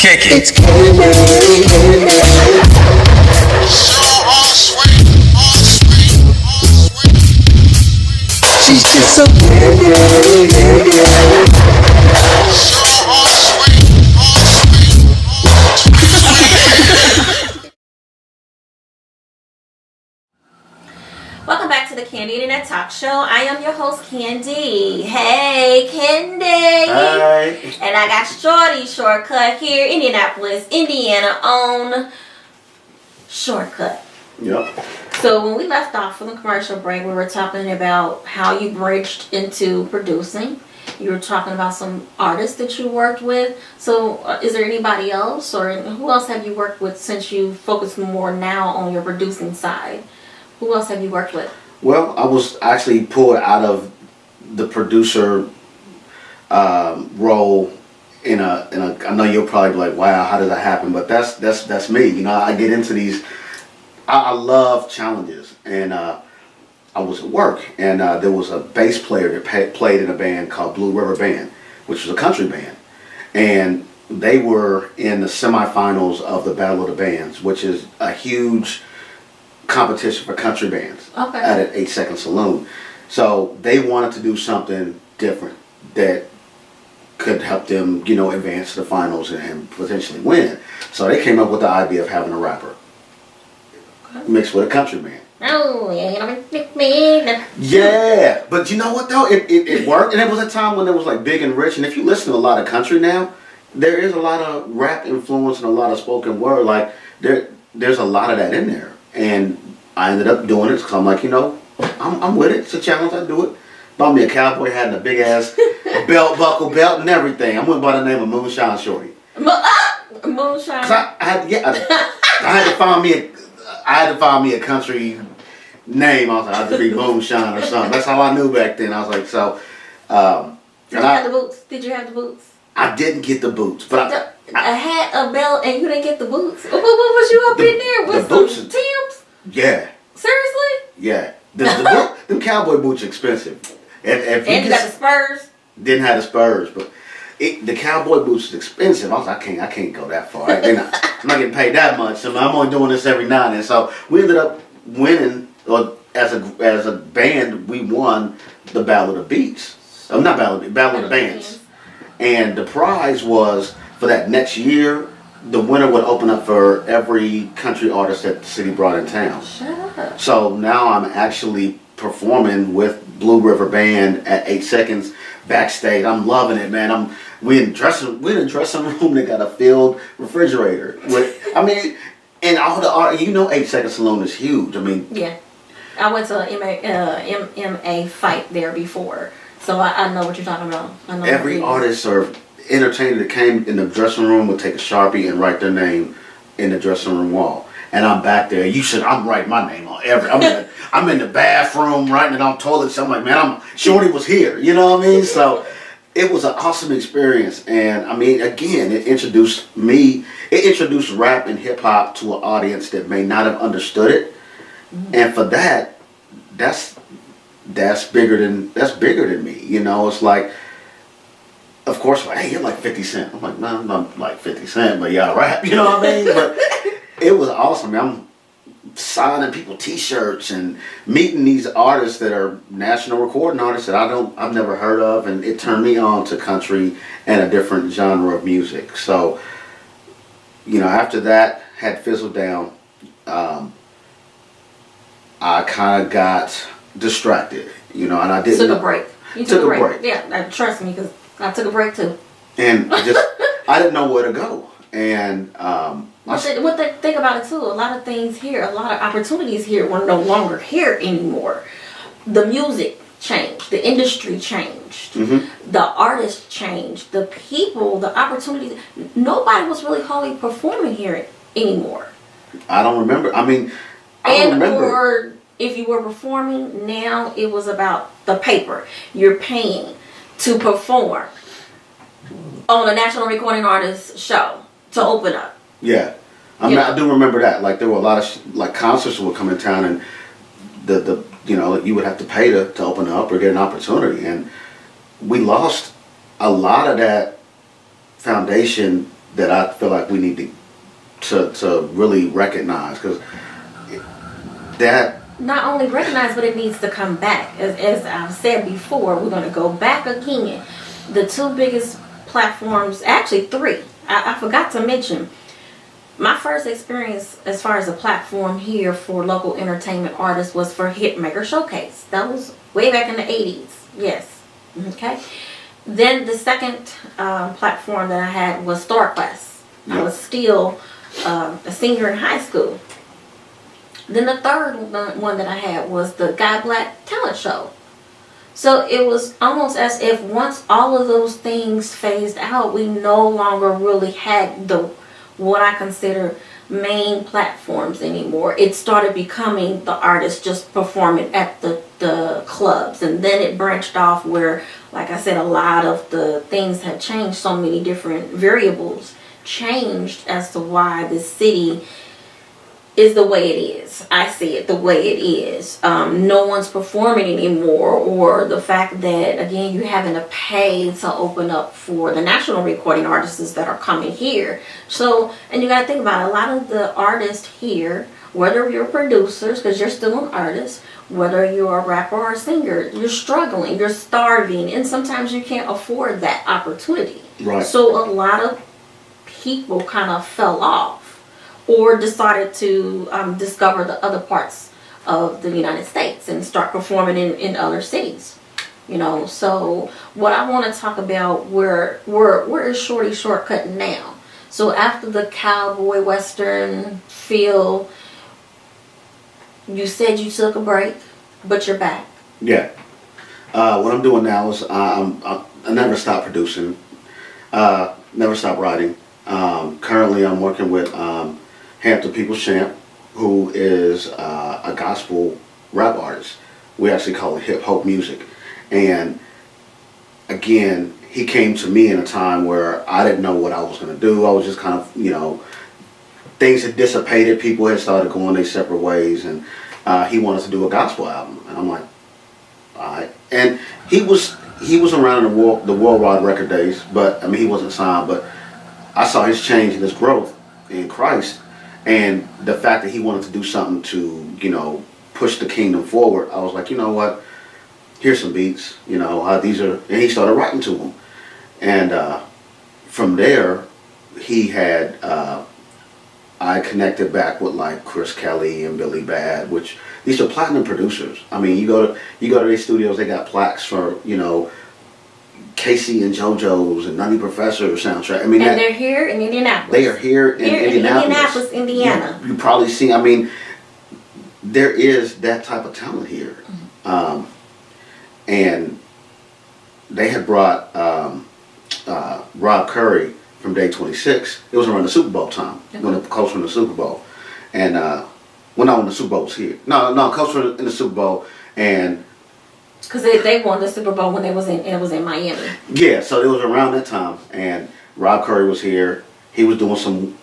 kick it. It's candy. She's just so candy. Welcome back to the Candy Internet Talk Show. I am your host, Candy. Hey, Candy. Hey. And I got Shorti Short Kut here, Indianapolis, Indiana, on Short Kut. Yep. So when we left off from the commercial break, we were talking about how you bridged into producing. You were talking about some artists that you worked with. So is there anybody else, or who else have you worked with since you focus more now on your producing side? Who else have you worked with? Well, I was actually pulled out of the producer role in a. I know you'll probably be like, "Wow, how did that happen?" But that's me. You know, I get into these. I love challenges, and I was at work, and there was a bass player that played in a band called Blue River Band, which was a country band, and they were in the semifinals of the Battle of the Bands, which is a huge competition for country bands at an 8 Second Saloon. So they wanted to do something different that could help them, you know, advance to the finals and potentially win. So they came up with the idea of having a rapper mixed with a country band. Oh, yeah. Yeah, but you know what though? It worked, and it was a time when it was like big and rich. And if you listen to a lot of country now, there is a lot of rap influence and a lot of spoken word. Like there's a lot of that in there. And I ended up doing it because I'm like, you know, I'm with it. It's a challenge. I do it. Bought me a cowboy hat and a big ass belt buckle belt and everything. I went by the name of Moonshine Shorty. Moonshine. I had to find me a country name. I was like, I had to be Moonshine or something. That's how I knew back then. I was like, so. Did you have the boots? Did you have the boots? I didn't get the boots, but a hat, a belt, and you didn't get the boots. What was you up in there with the some boots? Timbs? Yeah. Seriously? Yeah. Them cowboy boots are expensive. If and you got the Spurs? Didn't have the Spurs, but the cowboy boots is expensive. I was like, I can't go that far. I'm not getting paid that much. So I'm only doing this every now and then. So we ended up winning, or as a band, we won the Battle of the Beats. Battle of the Bands. And the prize was, for that next year, the winner would open up for every country artist that the city brought in town. Shut up. So now I'm actually performing with Blue River Band at 8 Seconds backstage. I'm loving it, man. We in the dressing room. They got a filled refrigerator. And all the art. You know, 8 Second Saloon is huge. I mean, yeah. I went to an MMA fight there before. So I know what you're talking about. I know every artist or entertainer that came in the dressing room would take a Sharpie and write their name in the dressing room wall. And I'm back there. I'm writing my name on every. I'm in the bathroom writing it on toilets. I'm like, man, Shorty was here. You know what I mean? So it was an awesome experience. And I mean, again, it introduced rap and hip hop to an audience that may not have understood it. Mm-hmm. And for that, that's bigger than me. You know, it's like, of course, like, hey, you're like 50 Cent. I'm like, no, I'm not like 50 Cent, but y'all rap. You know what I mean? But it was awesome. I'm signing people T-shirts and meeting these artists that are national recording artists that I've never heard of, and it turned me on to country and a different genre of music. So, you know, after that had fizzled down, I kind of got distracted, you know, and I didn't. Took a break. You took a break. Yeah, trust me, because I took a break too. And I didn't know where to go. And think about it too. A lot of things here, a lot of opportunities here were no longer here anymore. The music changed, the industry changed, mm-hmm. the artists changed, the people, the opportunities. Nobody was really wholly performing here anymore. I don't remember. I mean, I don't remember. Or if you were performing, now it was about the paper. You're paying to perform on a national recording artist show to open up. Yeah, I do remember that. Like there were a lot of concerts that would come in town, and the you would have to pay to open up or get an opportunity, and we lost a lot of that foundation that I feel like we need to really recognize, because that Not only recognize, but it needs to come back. As I've said before, we're going to go back again. The two biggest platforms, actually three, I forgot to mention. My first experience as far as a platform here for local entertainment artists was for Hitmaker Showcase. That was way back in the 80s. Yes. Okay. Then the second platform that I had was Star Quest. I was still a senior in high school. Then the third one that I had was the Guy Black Talent Show. So it was almost as if once all of those things phased out, we no longer really had the what I consider main platforms anymore. It started becoming the artists just performing at the clubs, and then it branched off where, like I said, a lot of the things had changed. So many different variables changed as to why this city is the way it is. I see it the way it is. No one's performing anymore, or the fact that, again, you're having to pay to open up for the national recording artists that are coming here. So, and you got to think about it, a lot of the artists here, whether you're producers, because you're still an artist, whether you're a rapper or a singer, you're struggling, you're starving, and sometimes you can't afford that opportunity. Right. So a lot of people kind of fell off, or decided to discover the other parts of the United States and start performing in other cities. You know, so what I want to talk about, where is Shorti Short Kut now? So after the cowboy western feel, you said you took a break, but you're back. Yeah. What I'm doing now is I never stop producing, never stop writing. Currently, I'm working with Hampton People's Champ, who is a gospel rap artist. We actually call it hip hop music. And again, he came to me in a time where I didn't know what I was going to do. I was just kind of, you know, things had dissipated. People had started going their separate ways, and he wanted to do a gospel album. And I'm like, all right. And he was around in the worldwide record days, but I mean, he wasn't signed, but I saw his change and his growth in Christ. And the fact that he wanted to do something to, you know, push the kingdom forward, I was like, you know what? Here's some beats, you know, these are, and he started writing to them. And from there, he had, I connected back with like Chris Kelly and Billy Bad, which these are platinum producers. I mean, you go to these studios, they got plaques for, you know, Casey and JoJo's and Nutty Professor soundtrack. I mean, and they're here in Indianapolis. They are here in Indianapolis, Indiana. You probably see. I mean, there is that type of talent here, and they had brought Rob Curry from Day 26. It was around the Super Bowl time when the Colts were in the Super Bowl, and well, not when the Super Bowl was here. No, Colts were in the Super Bowl, and because they won the Super Bowl when it was in Miami. Yeah, so it was around that time, and Rob Curry was here. He was doing some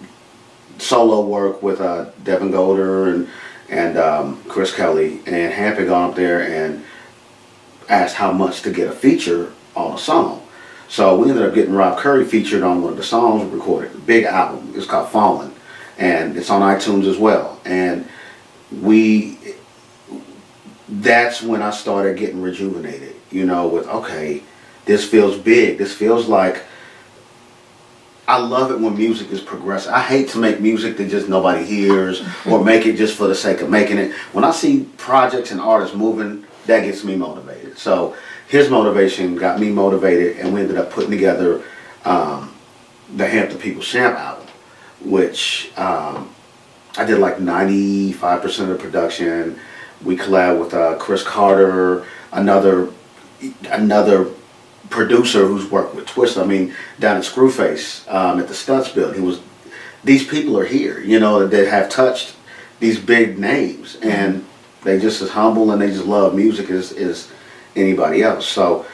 solo work with Devin Golder and Chris Kelly, and Hamp had gone up there and asked how much to get a feature on a song. So we ended up getting Rob Curry featured on one of the songs we recorded. A big album. It's called Fallen, and it's on iTunes as well. And that's when I started getting rejuvenated, you know, with, okay, this feels big. This feels like, I love it when music is progressive. I hate to make music that just nobody hears or make it just for the sake of making it. When I see projects and artists moving, that gets me motivated. So his motivation got me motivated, and we ended up putting together the Hampton People's Champ album, which I did like 95% of the production. We collabed with Chris Carter, another producer who's worked with Twist. I mean, down at Screwface at the Stunts Build. These people are here, you know, that have touched these big names, and they just as humble and they just love music as anybody else. So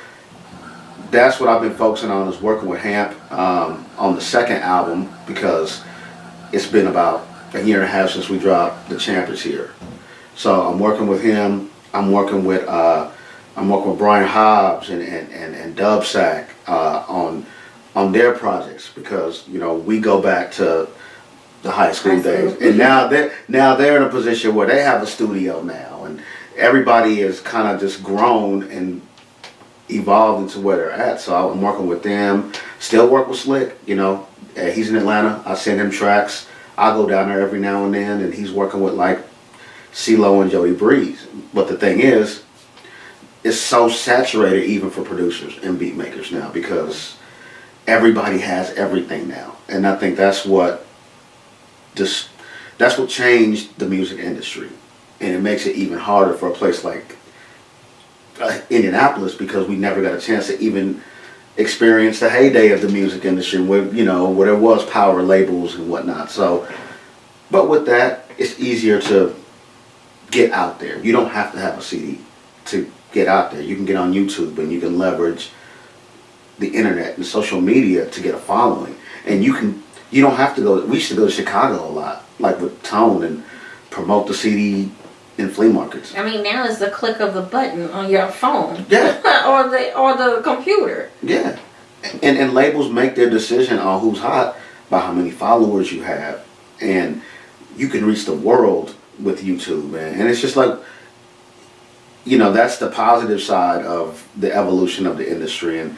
that's what I've been focusing on, is working with Hamp on the second album, because it's been about a year and a half since we dropped The Champions here. So I'm working with him. I'm working with Brian Hobbs and Dubsack on on their projects because we go back to the high school High school. days, and now they're in a position where they have a studio now, and everybody is kind of just grown and evolved into where they're at. So I'm working with them. Still work with Slick. He's in Atlanta. I send him tracks. I go down there every now and then, and he's working with like CeeLo and Jody Breeze. But the thing is, it's so saturated even for producers and beat makers now because everybody has everything now, and I think that's what changed the music industry, and it makes it even harder for a place like Indianapolis because we never got a chance to even experience the heyday of the music industry where there was power labels and whatnot. So, but with that, it's easier to get out there. You don't have to have a CD to get out there. You can get on YouTube and you can leverage the internet and social media to get a following. And you don't have to go. We used to go to Chicago a lot, like with Tone, and promote the CD in flea markets. I mean, now it's the click of the button on your phone. Yeah. or the computer. Yeah. And labels make their decision on who's hot by how many followers you have. And you can reach the world with YouTube, man. And it's just like, that's the positive side of the evolution of the industry. And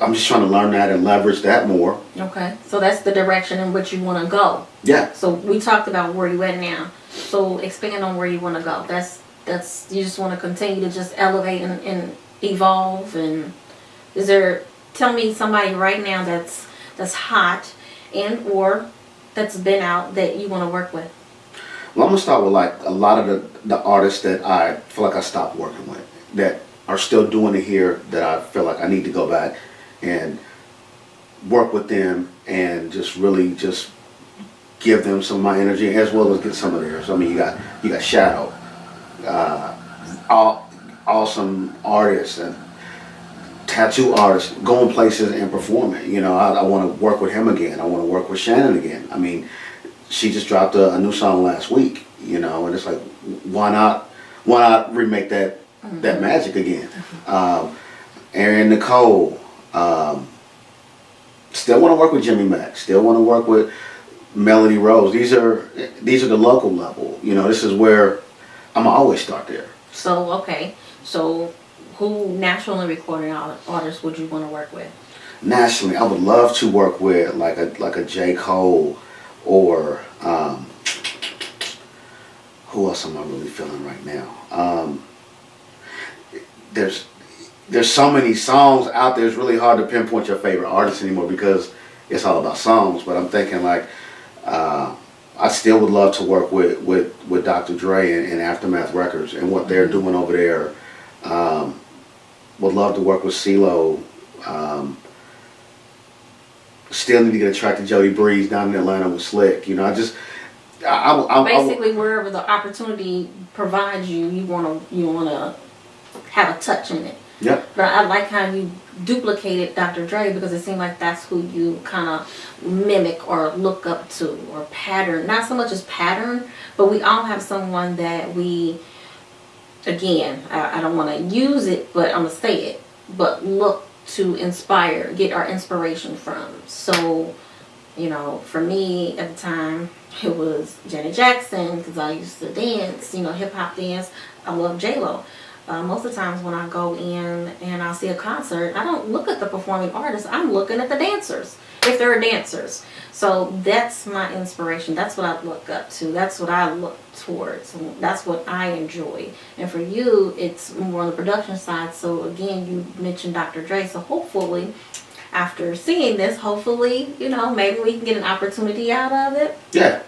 I'm just trying to learn that and leverage that more. Okay. So that's the direction in which you want to go. Yeah. So we talked about where you at now. So expand on where you want to go. That's you just want to continue to just elevate and evolve. And tell me somebody right now that's hot and or that's been out that you want to work with. Well, I'm gonna start with like a lot of the artists that I feel like I stopped working with that are still doing it here that I feel like I need to go back and work with them and just really just give them some of my energy as well as get some of theirs. I mean, you got Shadow, awesome artists and tattoo artists going places and performing. I want to work with him again. I want to work with Shannon again. I mean, she just dropped a new song last week. And it's like, why not remake that magic again? Aaron Nicole. Still want to work with Jimmy Mack. Still want to work with Melody Rose. These are the local level. This is where I'm always start there. So okay. So who nationally recording artists would you want to work with? Nationally, I would love to work with like a J. Cole or who else am I really feeling right now? There's so many songs out there. It's really hard to pinpoint your favorite artist anymore because it's all about songs. But I'm thinking like I still would love to work with Dr. Dre and Aftermath Records and what they're doing over there. Would love to work with CeeLo. Still need to get a track to Jody Breeze down in Atlanta with Slick. Basically, wherever the opportunity provides you, you wanna have a touch in it. Yep. But I like how you duplicated Dr. Dre because it seemed like that's who you kind of mimic or look up to or pattern. Not so much as pattern, but we all have someone that we, again, I don't want to use it, but I'm going to say it, but look to inspire, get our inspiration from. So, for me at the time, it was Janet Jackson because I used to dance, hip hop dance. I love J-Lo. Most of the times when I go in and I see a concert, I don't look at the performing artists. I'm looking at the dancers, if there are dancers. So that's my inspiration. That's what I look up to. That's what I look towards. And that's what I enjoy. And for you, it's more on the production side. So again, you mentioned Dr. Dre. So hopefully, after seeing this, hopefully, maybe we can get an opportunity out of it. Yeah.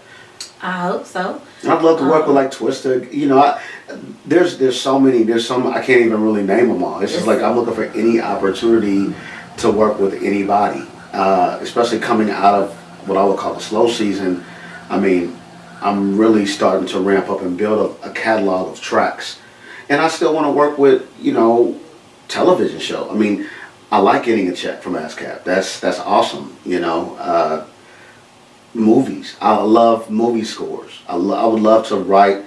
I hope so. I'd love to work with like Twista. There's so many. There's some I can't even really name them all. It's just like I'm looking for any opportunity to work with anybody, especially coming out of what I would call the slow season. I mean, I'm really starting to ramp up and build a catalog of tracks, and I still want to work with television show. I mean, I like getting a check from ASCAP. That's awesome. Movies. I love movie scores. I would love to write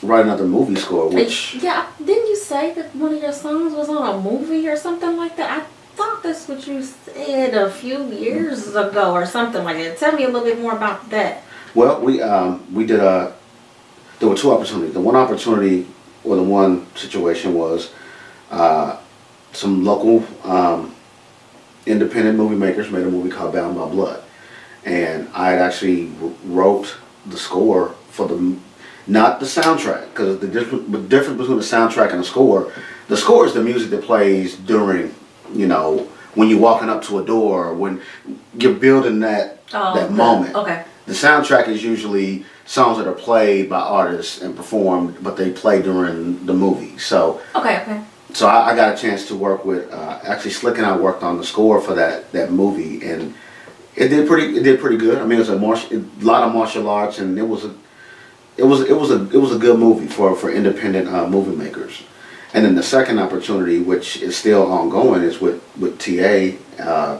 another movie score. Which didn't you say that one of your songs was on a movie or something like that? thought that's what you said a few years ago or something like that. Tell me a little bit more about that. Well, we did there were two opportunities. The one opportunity, or the one situation was some local independent movie makers made a movie called Bound by Blood. And I had actually wrote the score for not the soundtrack, because the difference between the soundtrack and the score is the music that plays during, when you're walking up to a door, when you're building that moment. Okay. The soundtrack is usually songs that are played by artists and performed, but they play during the movie. So Okay. So I got a chance to work with actually Slick, and I worked on the score for that movie, and it did pretty good. I mean, it was a lot of martial arts, and it was a good movie for independent movie makers. And then the second opportunity, which is still ongoing, is with TA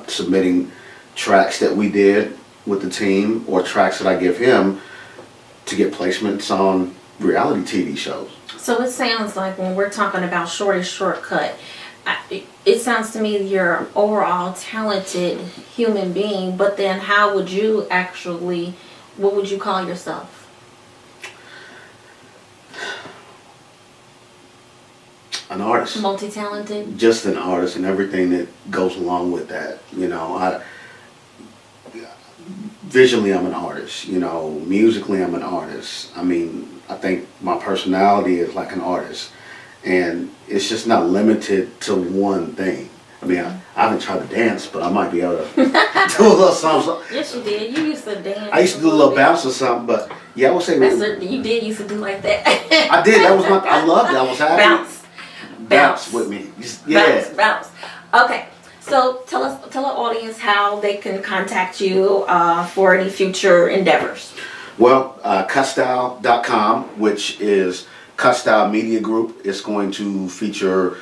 submitting tracks that we did with the team, or tracks that I give him to get placements on reality TV shows. So it sounds like when we're talking about Shorti Short Kut, it sounds to me you're an overall talented human being, but then how would you what would you call yourself? An artist. Multi-talented? Just an artist, and everything that goes along with that. Visually I'm an artist. Musically I'm an artist. I mean, I think my personality is like an artist, and it's just not limited to one thing. I mean, I haven't tried to dance, but I might be able to do a little something. Yes, you did. You used to dance. I used to do a little bounce or something, but yeah, I would say you did used to do like that. I did. That was I loved it. I was happy. Bounce with me. Yeah. Bounce. Okay. So tell our audience how they can contact you for any future endeavors. Well, Cutstyle.com, which is Cutstyle Media Group, is going to feature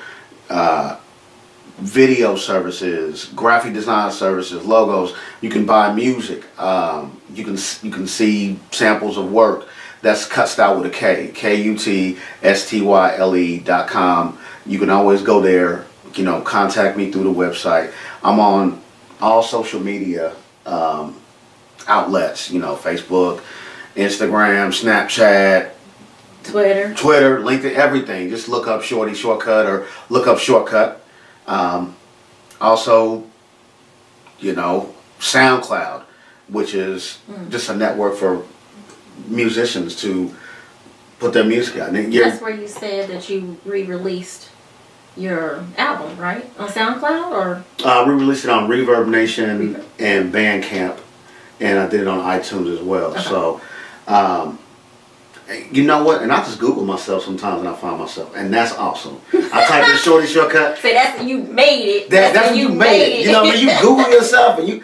video services, graphic design services, logos. You can buy music. You can see samples of work. That's Cutstyle with a K, KUTSTYLE.com. You can always go there. Contact me through the website. I'm on all social media outlets. Facebook, Instagram, Snapchat, Twitter, LinkedIn, everything. Just look up Shorti Short Kut or look up Shortcut. Also, SoundCloud, which is just a network for musicians to put their music out. That's where you said that you re-released your album, right? On SoundCloud, or? We released it on Reverb Nation and Bandcamp, and I did it on iTunes as well. Okay. So, you know what? And I just Google myself sometimes, and I find myself, and that's awesome. I type in Shorti Short Kut. Say that's when you made it. That's when you made it. You Google yourself, and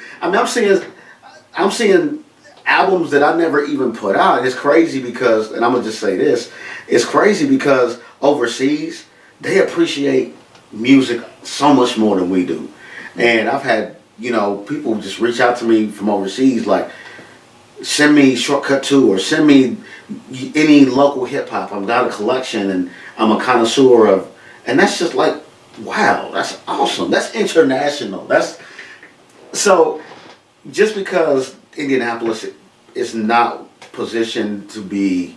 I'm seeing albums that I never even put out. And it's crazy because, and I'm gonna just say this, it's crazy because overseas they appreciate music so much more than we do. And I've had people just reach out to me from overseas, like, send me Shortcut 2 or send me any local hip hop. I've got a collection and I'm a connoisseur of, and that's just like, wow, that's awesome. That's international. So just because Indianapolis is not positioned to be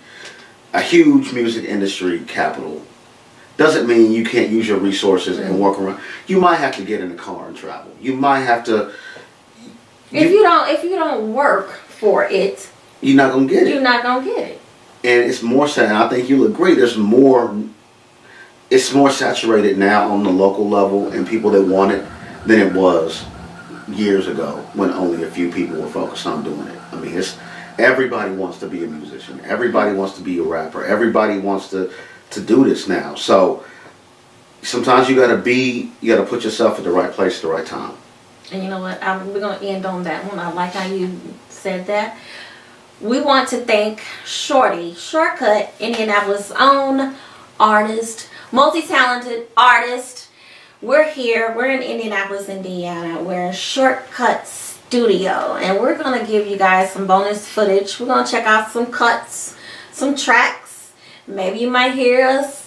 a huge music industry capital doesn't mean you can't use your resources and work around. You might have to get in a car and travel. You might have to. If you don't work for it, you're not gonna get it. You're not gonna get it. And it's more sad. I think you'll agree. It's more saturated now on the local level and people that want it than it was years ago when only a few people were focused on doing it. I mean, everybody wants to be a musician. Everybody wants to be a rapper. Everybody wants to do this now. So sometimes you gotta put yourself at the right place at the right time. And you know what? We're gonna end on that one. I like how you said that. We want to thank Shorti Short Kut, Indianapolis' own artist, multi-talented artist. We're here. We're in Indianapolis, Indiana. We're in Shortcut Studio, and we're gonna give you guys some bonus footage. We're gonna check out some cuts, some tracks. Maybe you might hear us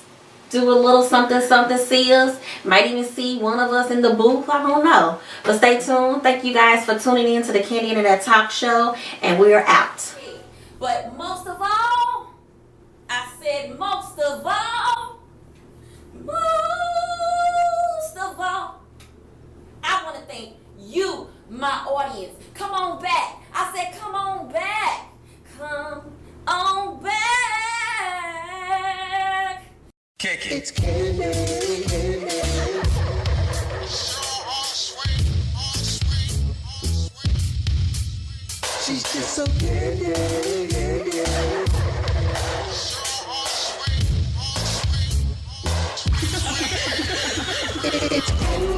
do a little something, see us. Might even see one of us in the booth. I don't know. But stay tuned. Thank you guys for tuning in to the Candy Internet Talk Show. And we're out. But most of all, I said most of all, I want to thank you, my audience. Come on back. I said come on back. Come on back. Kick it. It's Candy. She's just so candy. It's Candy.